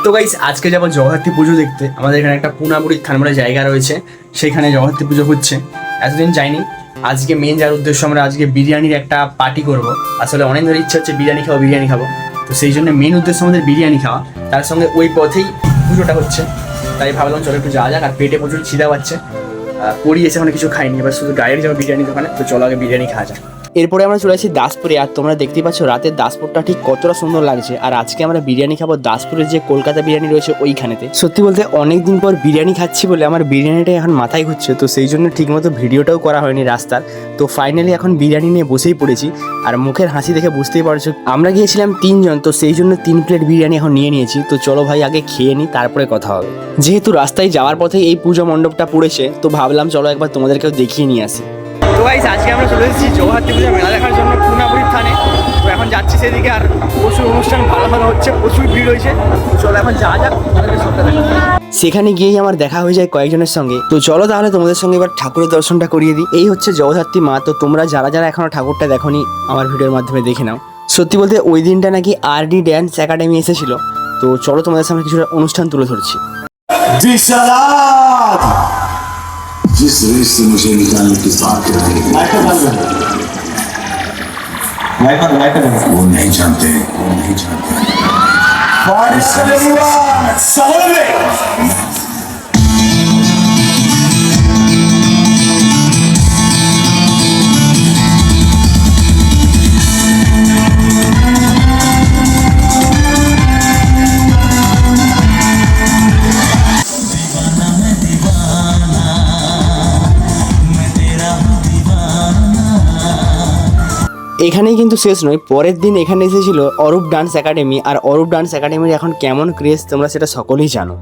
তো গাইস আজকে যাবো জগদ্ধাত্রী পুজো দেখতে। আমাদের এখানে একটা পুনাবুড়ির থান বলে জায়গা রয়েছে, সেখানে জগদ্ধাত্রী পুজো হচ্ছে। এতদিন যাইনি, আজকে মেন যার উদ্দেশ্য আমরা আজকে বিরিয়ানির একটা পার্টি করব। আসলে অনেক ধরে ইচ্ছা হচ্ছে বিরিয়ানি খাবো, তো সেই জন্য মেন উদ্দেশ্য আমাদের বিরিয়ানি খাওয়া। তার সঙ্গে ওই পথেই পুজোটা হচ্ছে, তাই ভাবলাম চলো একটু যাওয়া যাক। আর পেটে প্রচুর খিদা পাচ্ছে, পড়ি এসে মানে কিছু খাইনি, এবার শুধু গায়ের যাবো বিরিয়ানি দোকানে। তো চলো আগে বিরিয়ানি খাওয়া যাক। এরপরে আমরা চলে আসি দাসপুরে। আর তোমরা দেখতেই পাচ্ছ রাতের দাসপুরটা ঠিক কতটা সুন্দর লাগছে। আর আজকে আমরা বিরিয়ানি খাবো দাসপুরের যে কলকাতা বিরিয়ানি রয়েছে ওইখানেতে। সত্যি বলতে অনেকদিন পর বিরিয়ানি খাচ্ছি বলে আমার বিরিয়ানিটা এখন মাথায় ঘুরছে, তো সেই জন্য ঠিকমতো ভিডিওটাও করা হয়নি রাস্তার। তো ফাইনালি এখন বিরিয়ানি নিয়ে বসেই পড়েছি। আর মুখের হাসি দেখে বুঝতেই পারছো আমরা গিয়েছিলাম 3 জন, তো সেই জন্য 3 প্লেট বিরিয়ানি এখন নিয়ে নিয়েছি। তো চলো ভাই আগে খেয়ে নিই, তারপরে কথা হবে। যেহেতু রাস্তায় যাওয়ার পথে এই পুজো মণ্ডপটা পড়েছে, তো ভাবলাম চলো একবার তোমাদেরকেও দেখিয়ে নিয়ে আসি। তো গাইস আজকে আমরা চলে এসেছি জগদ্ধাত্রী পূজা মেলা দেখার জন্য পুনাবুড়ির থানে। তো এখন যাচ্ছি সেদিকে, আর প্রচুর অনুষ্ঠান ভালো হচ্ছে, প্রচুর ভিড় হয়েছে। চলো এখন যাওয়া যাক, সেখানে গিয়েই আমার দেখা হয়ে যায় কয়েকজনের সঙ্গে। তো চলো তাহলে তোমাদের সঙ্গে এবার ঠাকুরের দর্শনটা করিয়ে দিই। এই হচ্ছে জগদ্ধাত্রী মা। তো তোমরা যারা যারা এখনো ঠাকুরটা দেখোনি আমার ভিডিওর মাধ্যমে দেখে নাও। সত্যি বলতে ওই দিনটা নাকি আরডি ড্যান্স একাডেমি এসেছিল। তো চলো তোমাদের সামনে কিছু অনুষ্ঠান তুলে ধরছি। जिस रेस से मुझे निकालने की बात कर रही है वो नहीं जानते। এখানেই কিন্তু শেষ নয়, পরের দিন এখানে এসেছিল অরূপ ডান্স একাডেমি। আর অরূপ ডান্স একাডেমির এখন কেমন ক্রেজ তোমরা সেটা সকলেই জানো।